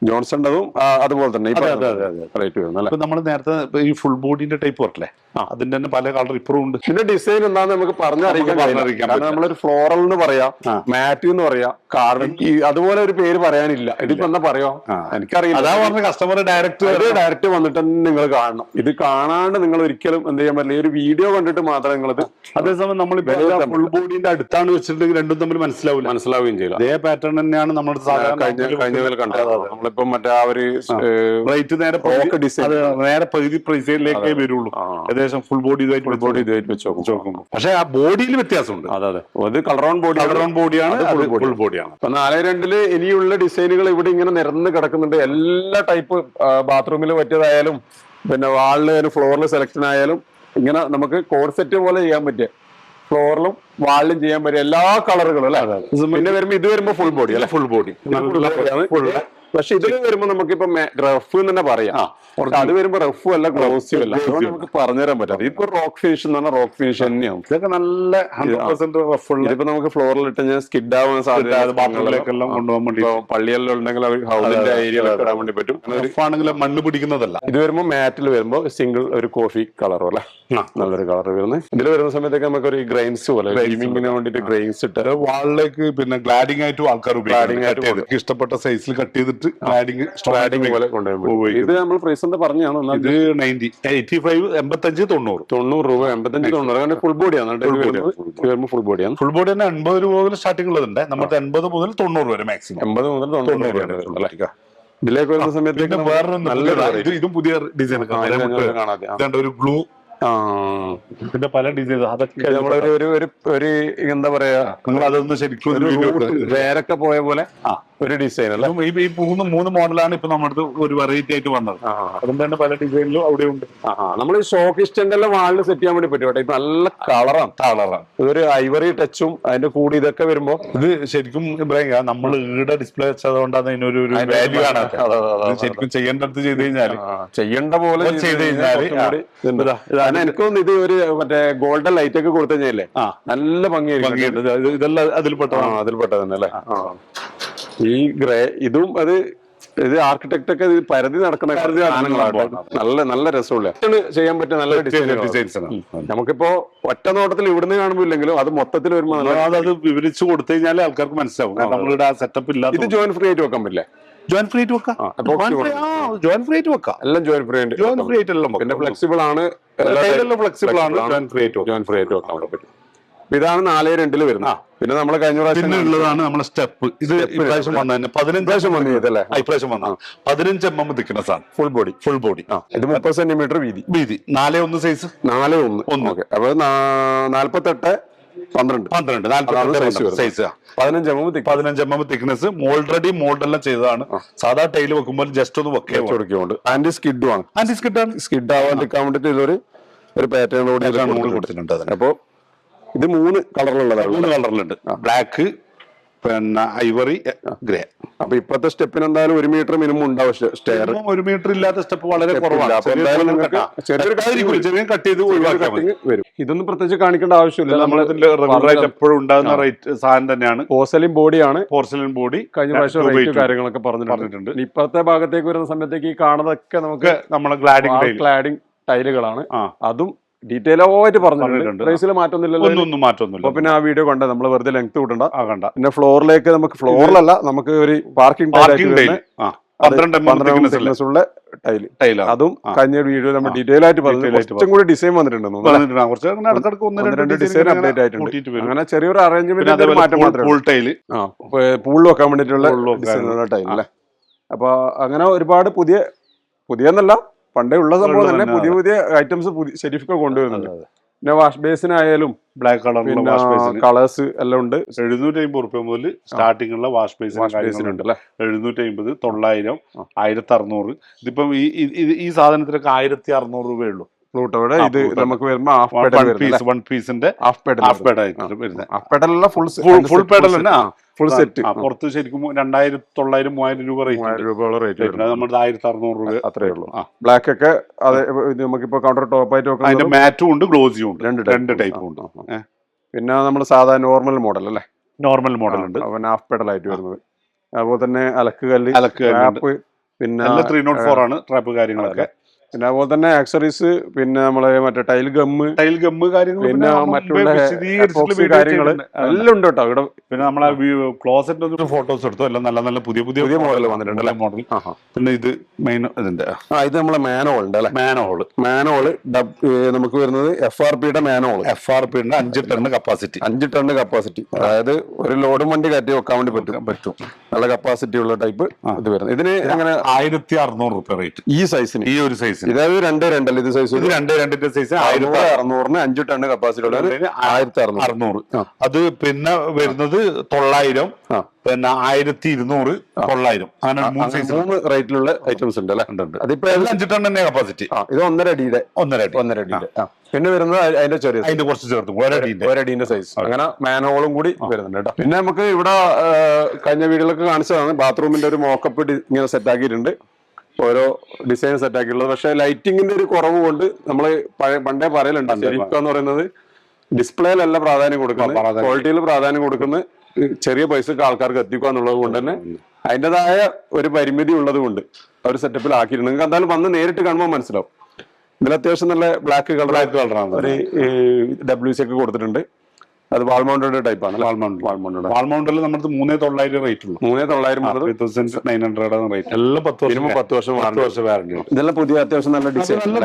ജോൺസൺറതും അതുപോലെ തന്നെ നമ്മൾ നേരത്തെ ഈ ഫുൾ ബോഡിന്റെ ടൈപ്പ് വരല്ലേ, അതിന്റെ തന്നെ പല കളർ ഇപ്പറും ഉണ്ട്. ഇതിന്റെ ഡിസൈൻ എന്താന്ന് നമുക്ക് പറഞ്ഞറിയിക്കാൻ നമ്മളൊരു ഫ്ലോറൽ എന്ന് പറയാം, മാറ്റ് എന്ന് പറയാം, കാർബൺ, അതുപോലെ ഒരു പേര് പറയാനില്ല. ഇതിപ്പോ എന്താ പറയോ എനിക്കറിയില്ല. അതാ പറഞ്ഞ കസ്റ്റമർ ഡയറക്റ്റ് വന്നിട്ട് നിങ്ങൾ കാണണം. ഇത് കാണാണ്ട് നിങ്ങൾ ഒരിക്കലും എന്ത് ചെയ്യാൻ പറ്റില്ല. ഒരു വീഡിയോ കണ്ടിട്ട് മാത്രം നിങ്ങളിത്. അതേസമയം നമ്മൾ ഫുൾ ബോഡിന്റെ അടുത്താണ് വെച്ചിട്ടുണ്ടെങ്കിൽ രണ്ടും തമ്മിൽ മനസ്സിലാവുകയും ചെയ്യില്ല. അതേ പാറ്റേൺ തന്നെയാണ് നമ്മൾ കഴിഞ്ഞതിൽ കണ്ടത്. നമ്മളിപ്പം മറ്റേ ആ ഒരു റേറ്റ് നേരെ പകുതി പ്രൈസിലേക്കേ വരുള്ളൂ. ഏകദേശം ഫുൾ ബോഡി ഇതായിട്ട് വെച്ച് നോക്കുമ്പോൾ പക്ഷെ ആ ബോഡിയിൽ വ്യത്യാസമുണ്ട്. അതെ അത് കളർ ഓൺ ബോഡിയാണ്, ഫുൾ ബോഡിയാണ്. 4.2 ഇനിയുള്ള ഡിസൈനുകൾ ഇവിടെ ഇങ്ങനെ നിരന്ന് കിടക്കുന്നുണ്ട്. എല്ലാ ടൈപ്പ് ബാത്റൂമിൽ പറ്റിയതായാലും പിന്നെ വാളില് ഫ്ലോറിൽ സെലക്ഷൻ ആയാലും ഇങ്ങനെ നമുക്ക് കോർസെറ്റ് പോലെ ചെയ്യാൻ പറ്റിയ ഫ്ലോറിലും വാളിലും ചെയ്യാൻ പറ്റിയ എല്ലാ കളറുകളും അല്ലെ. പിന്നെ ഇത് വരുമ്പോ ഫുൾ ബോഡി അല്ലെ. ഫുൾ ബോഡി പക്ഷെ ഇതിൽ വരുമ്പോ നമുക്കിപ്പോ റഫ് എന്ന് തന്നെ പറയാം. അത് വരുമ്പോ റഫും അല്ല ഗ്ലോസും അല്ല. അതുകൊണ്ട് നമുക്ക് പറഞ്ഞുതരാൻ പറ്റാം. ഇപ്പൊ റോക്ക് ഫിനിഷ് എന്ന് പറഞ്ഞാൽ റോക്ക് ഫിനിഷ് തന്നെയാണ്. ഇതൊക്കെ നല്ല 100% റഫ്. ഇതിപ്പോ നമുക്ക് ഫ്ലോറിൽ ഇട്ട് ഞാൻ സ്കിഡ് ആവാൻ സാധ്യത, ബാത്റൂമിലേക്കെല്ലാം കൊണ്ടുപോകാൻ വേണ്ടി, പള്ളിയെല്ലാം ഉണ്ടെങ്കിൽ ഹൗസിന്റെ ഏരിയയിലൊക്കെ ഇടാൻ വേണ്ടി പറ്റും. ആണെങ്കിൽ മണ്ണ് പിടിക്കുന്നതല്ല. ഇത് വരുമ്പോ മാറ്റിൽ വരുമ്പോ സിംഗിൾ ഒരു കോഫി കളറും അല്ലെ, നല്ലൊരു കളർ വരുന്നത്. ഇതിൽ വരുന്ന സമയത്തൊക്കെ നമുക്ക് ഒരു ഗ്രൈൻസ് പോലെ ഗെയിമിങ്ങിന് വേണ്ടിട്ട് ഗ്രൈൻസ് ഇട്ട് വാളിലേക്ക് പിന്നെ ഗ്ലാഡിംഗ് ആയിട്ടും ആൾക്കാർ ഇഷ്ടപ്പെട്ട സൈസിൽ കട്ട് ചെയ്തിട്ട് ഗ്ലാഡിംഗ് പോലെ കൊണ്ടുപോയി. ഇത് നമ്മൾ പ്രൈസിന്റെ പറഞ്ഞാണ്. ഇത് 85 85 90 രൂപ 85-90. കാരണം ഫുൾ ബോഡിയാണ്. ഫുൾ ബോഡിയാണ്. ഫുൾ ബോഡി തന്നെ 80 രൂപ മുതൽ സ്റ്റാർട്ടിംഗ് ഉള്ളതുണ്ട്. നമ്മുടെ 80 മുതൽ 90 വരെ മാക്സിമം. 80 മുതൽ 90 വരെ. ഇതിലേക്ക് വരുന്ന സമയത്ത് വേറെ ഇതും പുതിയ ഡിസൈൻ കാണാതെ ഒരു ഗ്ലൂ, പിന്നെ പല ഡിസൈൻ. അതൊക്കെ ഒരു എന്താ പറയാ, നിങ്ങൾ അതൊന്ന് ശരിക്കും വേരൊക്കെ പോയ പോലെ ഒരു ഡിസൈൻ അല്ല. ഈ മൂന്ന് മോഡലാണ് ഇപ്പൊ നമ്മുടെ ഒരു വെറൈറ്റി ആയിട്ട് വന്നത്. അതുകൊണ്ട് തന്നെ പല ഡിസൈനിലും അവിടെ ഉണ്ട്. നമ്മൾ ഈ ഷോക്കിസ്റ്റന്റെ എല്ലാം വാളിൽ സെറ്റ് ചെയ്യാൻ വേണ്ടി പറ്റും. ഇപ്പൊ നല്ല കളറാണ്. ഇതൊരു ഐവറി ടച്ചും അതിന്റെ കൂടി ഇതൊക്കെ വരുമ്പോ ഇത് ശരിക്കും നമ്മൾ ഈടെ ഡിസ്പ്ലേ വെച്ചതുകൊണ്ടാണ് അതിനൊരു വാല്യൂ ആണ്. ശരിക്കും ചെയ്യേണ്ടടുത്ത് ചെയ്ത് കഴിഞ്ഞാല് ചെയ്യേണ്ട പോലെ ചെയ്ത് കഴിഞ്ഞാല് എനിക്ക് തോന്നുന്നു ഇത് ഒരു മറ്റേ ഗോൾഡൻ ലൈറ്റ് ഒക്കെ കൊടുത്തു കഴിഞ്ഞാലേ നല്ല ഭംഗിയായിരിക്കും. ഇതെല്ലാം അതിൽപ്പെട്ടതാണ് തന്നെ അല്ലെ. ഈ ഗ്രേ ഇതും ഇത് ആർക്കിടെക്ട് ഒക്കെ പരതി നടക്കുന്ന നല്ല രസമുള്ള ചെയ്യാൻ പറ്റിയ നല്ല ഡിസൈൻസ്. നമുക്കിപ്പോ ഒറ്റ നോട്ടത്തിൽ ഇവിടുന്ന് കാണുമ്പോ ഇല്ലെങ്കിലും അത് മൊത്തത്തിൽ വരുമ്പോ അത് വിവരിച്ചു കൊടുത്തു കഴിഞ്ഞാൽ ആൾക്കാർക്ക് മനസ്സിലാവും. നമ്മളുടെ ആ സെറ്റപ്പ് ഇല്ല. ഇത് ജോയിന്റ് ഫ്രീ ആയിട്ട് വെക്കാൻ പറ്റില്ലേ? ജോയിന്റ് ഫ്രീ ആയിട്ട് വെക്കാം. ജോയിന്റ് ഫ്രീ ആയിട്ട് വെക്കാം. എല്ലാം ജോയിന്റ് ഫ്രീ ആയിട്ട് എല്ലാം പിന്നെ ഫ്ലെക്സിബിൾ ആണ്. ഫ്ലെക്സിബിൾ ആണ്. ജോയിന്റ് ഫ്രീ ആയിട്ട് വെക്കാൻ പറ്റും. ഇതാണ് 4.2 വരുന്നത്. പിന്നെ നമ്മൾ കഴിഞ്ഞ പ്രാവശ്യം ഉള്ളതാണ് നമ്മളെ സ്റ്റെപ്പ്. ഇത് ഇപ്രാവശ്യം വന്നതന്നെ 15 വന്നതല്ലേ. ഇപ്രാവശ്യം വന്ന 15 mm തിക്നെസ് ആണ്. Full body. ഇത് 30 സെന്റിമീറ്റർ വീതി. 4.1 സൈസ്. 4.1 ഓക്കെ. അപ്പൊ 48 12 സൈസ്. 15 mm thickness. മോൾഡെല്ലാം ചെയ്തതാണ്. സാധാ ടൈല് വെക്കുമ്പോൾ ജസ്റ്റ് ഒന്ന് കൊടുക്കുന്നുണ്ട്. ആന്റി സ്കിഡും ആണ്. സ്കിഡ് ആവാണ്ടിരിക്കാൻ വേണ്ടിട്ട് ഇതൊരു പാറ്റേൺ കൊടുത്തിട്ടുണ്ട്. അപ്പൊ ഇത് 3 കളറിലുണ്ട്. ബ്ലാക്ക്, പിന്നെ ഐവറി, ഗ്രേ. അപ്പൊ ഇപ്പത്തെ സ്റ്റെപ്പിന് എന്തായാലും 1 മീറ്റർ മിനിമം ഉണ്ടാവും. സ്റ്റെയർ 1 മീറ്റർ ഇല്ലാത്ത സ്റ്റെപ്പ് വളരെ കുറവാണ്. കട്ട് ചെയ്ത് വരും. ഇതൊന്നും പ്രത്യേകിച്ച് കാണിക്കേണ്ട ആവശ്യമില്ല. നമ്മളതിന്റെ റെഗുലറായിട്ട് എപ്പോഴും ഉണ്ടാകുന്ന റേറ്റ് സാധനം തന്നെയാണ്. പോർസലിൻ ബോഡിയാണ്. കഴിഞ്ഞ പ്രാവശ്യം റേറ്റ് കാര്യങ്ങളൊക്കെ പറഞ്ഞിട്ടുണ്ട്. ഇപ്പത്തെ ഭാഗത്തേക്ക് വരുന്ന സമയത്തേക്ക് ഈ കാണുന്നതൊക്കെ നമുക്ക് നമ്മളെ ക്ലാഡിംഗ് ടൈലുകളാണ്. അതും ഡീറ്റെയിൽ ആയിട്ട് പറഞ്ഞിട്ടുണ്ട്. പ്രൈസിൽ മാറ്റമൊന്നുമില്ല. പിന്നെ ആ വീഡിയോ കണ്ട നമ്മൾ വെറുതെ ലെങ്ത് കൂട്ടണ്ട. പിന്നെ ഫ്ലോറിലേക്ക് നമുക്ക് ഫ്ലോറിലല്ല, നമുക്ക് ഒരു പാർക്കിംഗ് ഉള്ള ടൈൽ. അതും കഴിഞ്ഞ വീഡിയോ നമ്മൾ ഡീറ്റെയിൽ ആയിട്ട് കുറച്ചും കൂടി ഡിസൈൻ വന്നിട്ടുണ്ട്. 1-2 ഡിസൈൻ അപ്ഡേറ്റ് ആയിട്ടുണ്ട്. അങ്ങനെ ചെറിയൊരു അറേഞ്ച്മെന്റ് മാറ്റം മാത്രമേ. പൂളിൽ വെക്കാൻ വേണ്ടിയിട്ടുള്ള ടൈൽ അല്ലേ. അപ്പൊ അങ്ങനെ ഒരുപാട് പുതിയ എന്നല്ല, പണ്ടേ ഉള്ള സംഭവം തന്നെ പുതിയ ഐറ്റംസ് ശരിക്കും കൊണ്ടുവരുന്നുണ്ട്. പിന്നെ വാഷ് ബേസിനായാലും ബ്ലാക്ക് കളറിലുള്ള പിന്നെ വാഷ് ബേസിന് കളേഴ്സ് എല്ലാം ഉണ്ട്. 750 മുതൽ സ്റ്റാർട്ടിംഗ് ഉള്ള വാഷ് ബേസിനുണ്ട് അല്ലെ. 750, 900, 1600. ഇതിപ്പം ഈ സാധനത്തിനൊക്കെ 1600 രൂപയുള്ളൂ. പ്ലൂട്ടോയുടെ ഇത് നമുക്ക് വരുമ്പോ വൺ പീസിന്റെ ഹാഫ് പെഡൽ ആയിട്ട് വരുന്നത്. ഫുൾ പെഡൽ തന്നെ ഫുൾ സെറ്റ്. പുറത്ത് ശരിക്കും 2900, 3000 രൂപ റേറ്റ്. നമ്മുടെ 1600 രൂപ അത്രേ ഉള്ളൂ. ബ്ലാക്ക് ഒക്കെ അതെ നമുക്കിപ്പോ കൗണ്ടർ ടോപ്പ് ആയിട്ട് വെക്കാം. അതിന്റെ മാറ്റും ഉണ്ട്, ഗ്ലോസിയും ഉണ്ട്, രണ്ട് ടൈപ്പും ഉണ്ട്. പിന്നെ നമ്മൾ സാധാരണ നോർമൽ മോഡൽ അല്ലേ, നോർമൽ മോഡൽ ഉണ്ട്, അവൻ ഹാഫ് പെഡൽ ആയിട്ട് വരുന്നത്. അതുപോലെ തന്നെ അലക്കുകല്ല്, പിന്നെ 304 ആണ് ട്രാപ്പ് കാര്യങ്ങളൊക്കെ. പിന്നെ അതുപോലെ തന്നെ ആക്സറീസ്, പിന്നെ നമ്മളെ മറ്റേ ടൈൽ ഗമ്മ് കാര്യങ്ങൾ, പിന്നെ മറ്റുള്ള കാര്യങ്ങൾ എല്ലാം ഉണ്ട് കേട്ടോ ഇവിടെ. പിന്നെ നമ്മളെ ക്ലോസറ്റ് ഫോട്ടോസ് എടുത്തു, എല്ലാം നല്ല നല്ല പുതിയ മോഡൽ വന്നിട്ടുണ്ട് മോഡൽ. പിന്നെ ഇത് മെയിൻ ഇതിന്റെ ഇത് നമ്മളെ മാനോൾ ഉണ്ട് അല്ലെ. മാനോള് നമുക്ക് വരുന്നത് FRPയുടെ മാനോള്. FRPയുടെ 5 ടൺ കപ്പാസിറ്റി. അതായത് ഒരു ലോഡും വണ്ടി കയറ്റി വെക്കാൻ വേണ്ടി പറ്റും. നല്ല കപ്പാസിറ്റി ഉള്ള ടൈപ്പ് ഇത് വരുന്നത്. ഇതിന് അങ്ങനെ 1600 രൂപ റേറ്റ് ഈ സൈസിന്. ഈ ഒരു സൈസ് ഇതായത് 2.2 അല്ല ഇത് സൈസ്. 2.2 സൈസ് 1600 5 ടൺ കപ്പാസിറ്റി ഉള്ള 1600. അത് പിന്നെ വരുന്നത് 900, പിന്നെ 1200, 900, അങ്ങനെ 3 റേറ്റിലുള്ള ഐറ്റംസ് ഉണ്ട് അല്ലെ. അതിപ്പോ 5 ടൺ തന്നെ കപ്പാസിറ്റി. ഇത് 1.5 അടിയുടെ. പിന്നെ വരുന്നത് അതിന്റെ കുറച്ച് ചേർത്ത് 1 അടീന്റെ സൈസ്. അങ്ങനെ മാനോളും കൂടി വരുന്നുണ്ട് കേട്ടോ. പിന്നെ നമുക്ക് ഇവിടെ കഴിഞ്ഞ വീഡിയോയിലൊക്കെ കാണിച്ചതാണ് ബാത്റൂമിന്റെ ഒരു മോക്കപ്പ് ഇങ്ങനെ സെറ്റ് ആക്കിയിട്ടുണ്ട്, ഓരോ ഡിസൈൻ സെറ്റ് ആക്കിയുള്ളത്. പക്ഷെ ലൈറ്റിങ്ങിന്റെ ഒരു കുറവ് കൊണ്ട് നമ്മള് പണ്ടേ പറയലുണ്ട്, ശരിക്കും എന്ന് പറയുന്നത് ഡിസ്പ്ലേയിലല്ല പ്രാധാന്യം കൊടുക്കുന്നത്, ക്വാളിറ്റിയിൽ പ്രാധാന്യം കൊടുക്കുന്നത്, ചെറിയ പൈസക്ക് ആൾക്കാർക്ക് എത്തിക്കുക എന്നുള്ളത് കൊണ്ട് തന്നെ അതിൻ്റെതായ ഒരു പരിമിതി ഉള്ളത് കൊണ്ട് ഒരു സെറ്റപ്പിൽ ആക്കിയിട്ടുണ്ട്. നിങ്ങൾക്ക് എന്തായാലും വന്ന് നേരിട്ട് കാണുമ്പോൾ മനസ്സിലാവും. ഇതിൽ അത്യാവശ്യം നല്ല ബ്ലാക്ക് കളറാണ്, ഒരു WC ഒക്കെ കൊടുത്തിട്ടുണ്ട്. അത് വാൾ മൗണ്ടഡ് ടൈപ്പ് ആണ്. വാൾ മൗണ്ടിൽ നമ്മുടെ 3900 റേറ്റ് ഉള്ളൂ. 3900 റേറ്റ്. എല്ലാം 10 വർഷം വാറന്റി. ഇതെല്ലാം പുതിയ അത്യാവശ്യം നല്ല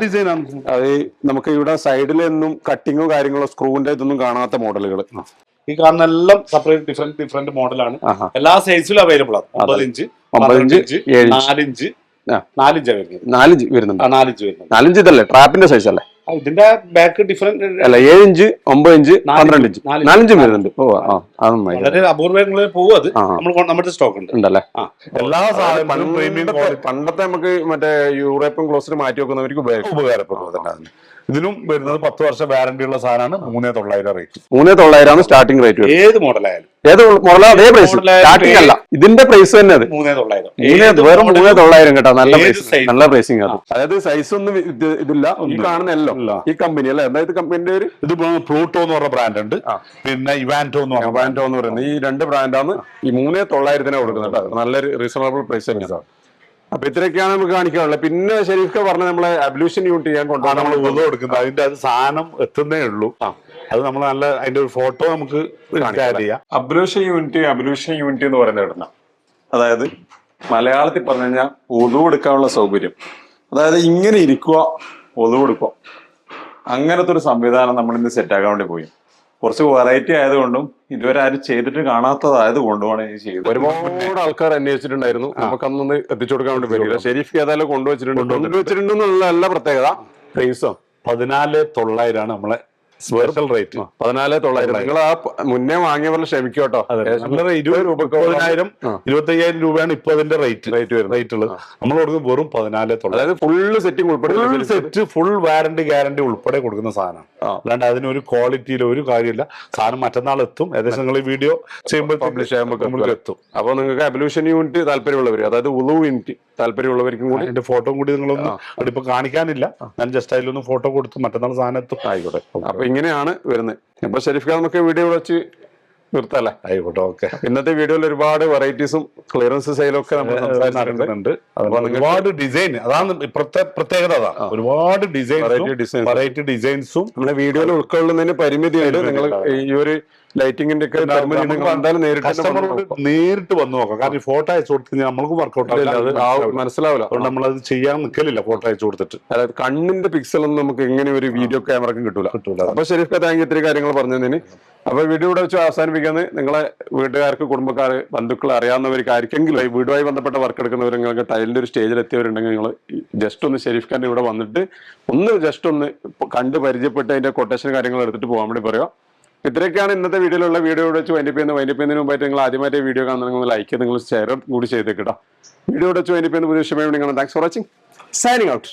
ഡിസൈൻ ആണ്. അത് നമുക്ക് ഇവിടെ സൈഡിലൊന്നും കട്ടിങ്ങോ കാര്യങ്ങളോ സ്ക്രൂവിന്റെ ഇതൊന്നും കാണാത്ത മോഡലുകൾ. ഈ കാണുന്ന എല്ലാം സെപ്പറേറ്റ് ഡിഫറെന്റ് മോഡലാണ്. എല്ലാ സൈസിലും അവൈലബിൾ ആണ്. 9 ഇഞ്ച്, 4 ഇഞ്ച്, 4 ഇഞ്ച് വരുന്നുണ്ട്. 4 ഇഞ്ച് ഇതല്ലേ ട്രാപ്പിന്റെ സൈസ് അല്ലേ. ഇതിന്റെ ബാക്ക് ഡിഫറെന്റ് അല്ല, 7 ഇഞ്ച്, 9 ഇഞ്ച്, 12 ഇഞ്ച്, 4 ഇഞ്ചും വരുന്നുണ്ട്. വളരെ അപൂർവങ്ങളിൽ പോകും. അത് നമ്മുടെ സ്റ്റോക്ക് ഉണ്ടല്ലേ. എല്ലാ സാധനങ്ങളും പണ്ടത്തെ നമുക്ക് മറ്റേ യൂറോപ്യൻ ക്ലോസറ്റ് മാറ്റി വെക്കുന്നവർക്ക് ഉപകാരപ്പെടുന്നത്. ഇതിനും വരുന്നത് 10 വർഷം വാറന്റി ഉള്ള സാധനമാണ്. 3900 റേറ്റ്. 3900 starting rate. ഏത് മോഡലായാലും അതേ പ്രൈസ്, സ്റ്റാർട്ടിംഗ് അല്ല, ഇതിന്റെ പ്രൈസ് തന്നെ അത് 3900. വെറും 3900 കേട്ടോ. നല്ല പ്രൈസിങ് അത്. അതായത് സൈസ് ഒന്നും ഇതില്ല. ഈ കാണുന്നല്ലോ ഈ കമ്പനി അല്ലെ. അതായത് കമ്പനിന്റെ ഒരു ഇത് പ്ലൂട്ടോ എന്ന് പറഞ്ഞ ബ്രാൻഡ് ഉണ്ട്, പിന്നെ ഇവാന്റോ എന്ന് പറയുന്നത്. ഈ 2 ബ്രാൻഡാണ് ഈ 3900 കൊടുക്കുന്നത്. നല്ലൊരു റീസണബിൾ പ്രൈസ് തന്നെയാണ്. അപ്പൊ ഇത്രയൊക്കെയാണ് നമുക്ക് കാണിക്കാനുള്ളത്. പിന്നെ ശരിക്കും പറഞ്ഞ നമ്മളെ അബ്ലൂഷൻ യൂണിറ്റ് ചെയ്യാൻ കൊണ്ടാണ് നമ്മൾ കൊടുക്കുന്നത്. അതിന്റെ അത് സാധനം എത്തുന്നേ ഉള്ളൂ. അത് നമ്മൾ നല്ല അതിന്റെ ഒരു ഫോട്ടോ നമുക്ക് ചെയ്യാം. അബ്ലൂഷൻ യൂണിറ്റ് എന്ന് പറയുന്നത് ഇടണം. അതായത് മലയാളത്തിൽ പറഞ്ഞു കഴിഞ്ഞാൽ ഒതു എടുക്കാനുള്ള സൗകര്യം. അതായത് ഇങ്ങനെ ഇരിക്കുക, ഒതു എടുക്കുക, അങ്ങനത്തെ ഒരു സംവിധാനം നമ്മൾ ഇന്ന് സെറ്റാക്കാൻ വേണ്ടി പോയി. കുറച്ച് വെറൈറ്റി ആയതുകൊണ്ടും ഇതുവരെ ആരും ചെയ്തിട്ട് കാണാത്തതായത് കൊണ്ടുമാണ് ഇത് ചെയ്തത്. ഒരുപാട് ആൾക്കാർ അന്വേഷിച്ചിട്ടുണ്ടായിരുന്നു, നമുക്ക് അന്നൊന്ന് എത്തിച്ചു കൊടുക്കാൻ വേണ്ടി പറ്റില്ല. ഷെരീഫ് ഏതായാലും കൊണ്ടുവച്ചിട്ടുണ്ടെന്നുള്ള എല്ലാ പ്രത്യേകത. പ്രൈസോ 14900 നമ്മളെ സ്പെഷ്യൽ റേറ്റ്. 14900. നിങ്ങൾ ആ മുന്നേ വാങ്ങിയ പോലെ ക്ഷമിക്കോട്ടോ. 25,000 രൂപയാണ് ഇപ്പൊ അതിന്റെ റേറ്റ് ഉള്ളത്. നമ്മൾ കൊടുക്കുന്നത് വെറും 14900. അതായത് ഫുള്ള് സെറ്റിംഗ് ഉൾപ്പെടെ സെറ്റ് ഫുൾ വാറന്റി ഗ്യാരണ്ടി ഉൾപ്പെടെ കൊടുക്കുന്ന സാധനം. അല്ലാണ്ട് അതിനൊരു ക്വാളിറ്റിയിൽ ഒരു കാര്യമില്ല. സാധനം മറ്റന്നാൾ എത്തും. ഏകദേശം നിങ്ങൾ ഈ വീഡിയോ ചെയ്യുമ്പോൾ പബ്ലിഷ് ചെയ്യുമ്പോൾ എത്തും. അപ്പൊ നിങ്ങൾക്ക് അബ്ലൂഷൻ യൂണിറ്റ് താല്പര്യമുള്ളവർ, അതായത് ഉളു യൂണിറ്റ് താല്പര്യമുള്ളവർക്കും കൂടി എന്റെ ഫോട്ടോ കൂടി നിങ്ങളൊന്ന് അതിപ്പോ കാണിക്കാനില്ല, ഞാൻ ജസ്റ്റ് അതിലൊന്ന് ഫോട്ടോ കൊടുത്ത് മറ്റന്നാൾ സാധനം എത്തും. ആയിക്കോട്ടെ. അപ്പൊ ഇങ്ങനെയാണ് വരുന്നത്. അപ്പൊ ഷെരീഫ് നമുക്ക് വീഡിയോ വെച്ച് നിർത്തല്ലേ. ആയിക്കോട്ടെ, ഓക്കെ. ഇന്നത്തെ വീഡിയോയിൽ ഒരുപാട് വെറൈറ്റീസും ക്ലിയറൻസ് സെയിലും ഒക്കെ നമ്മൾ നടക്കുന്നുണ്ട്. ഒരുപാട് ഡിസൈൻ, അതാണ് ഇപ്പോഴത്തെ പ്രത്യേകത. ഒരുപാട് വെറൈറ്റി ഡിസൈൻസും നമ്മുടെ വീഡിയോയിൽ ഉൾക്കൊള്ളുന്നതിന് പരിമിതിയുണ്ട്. നിങ്ങൾ ഈ ഒരു ലൈറ്റിങ്ങിന്റെ ഒക്കെ നേരിട്ട് വന്നു നോക്കാം. കാരണം ഈ ഫോട്ടോ അയച്ചു കൊടുത്ത് നമ്മൾക്ക് വർക്ക്ഔട്ട് മനസ്സിലാവില്ല. അതുകൊണ്ട് നമ്മളത് ചെയ്യാൻ നിൽക്കലില്ല. ഫോട്ടോ അയച്ചു കൊടുത്തിട്ട് അതായത് കണ്ണിന്റെ പിക്സൽ ഒന്നും നമുക്ക് എങ്ങനെ ഒരു വീഡിയോ ക്യാമറക്കും കിട്ടൂല. അപ്പൊ ശരിക്കും താങ്ക് ഇത്തിരി കാര്യങ്ങൾ പറഞ്ഞതിന്. അപ്പൊ വീഡിയോ ഇവിടെ വെച്ച് അവസാനിപ്പിക്കും. അവസാനിക്കുന്നത് നിങ്ങളെ വീട്ടുകാർക്ക് കുടുംബക്കാർ ബന്ധുക്കൾ അറിയാവുന്നവർക്ക് ആർക്കെങ്കിലും ഈ വീടുമായി ബന്ധപ്പെട്ട വർക്ക് എടുക്കുന്നവർ നിങ്ങൾക്ക് ടൈലിന്റെ ഒരു സ്റ്റേജിൽ എത്തിയവരുണ്ടെങ്കിൽ നിങ്ങൾ ജസ്റ്റ് ഒന്ന് ഷെരീഫ് ഖാന്റെ ഇവിടെ വന്നിട്ട് ഒന്ന് ജസ്റ്റ് ഒന്ന് കണ്ട് പരിചയപ്പെട്ട് അതിന്റെ കൊട്ടേഷൻ കാര്യങ്ങൾ എടുത്തിട്ട് പോകാൻ വേണ്ടി പറയാം. ഇത്രയൊക്കെയാണ് ഇന്നത്തെ വീഡിയോയിലുള്ള വീഡിയോ വെച്ച് വൈൻഡപ്പ് മുമ്പായിട്ട് നിങ്ങൾ ആദ്യമായിട്ട് വീഡിയോ കാണുന്ന ലൈക്ക് ചെയ്ത് നിങ്ങൾ ഷെയർ കൂടി ചെയ്തേക്കിട്ടോ. വീഡിയോ വെച്ച് വൈൻഡപ്പ് പുതിയ വിഷയമായി കാണാം. Thanks for watching. Signing out.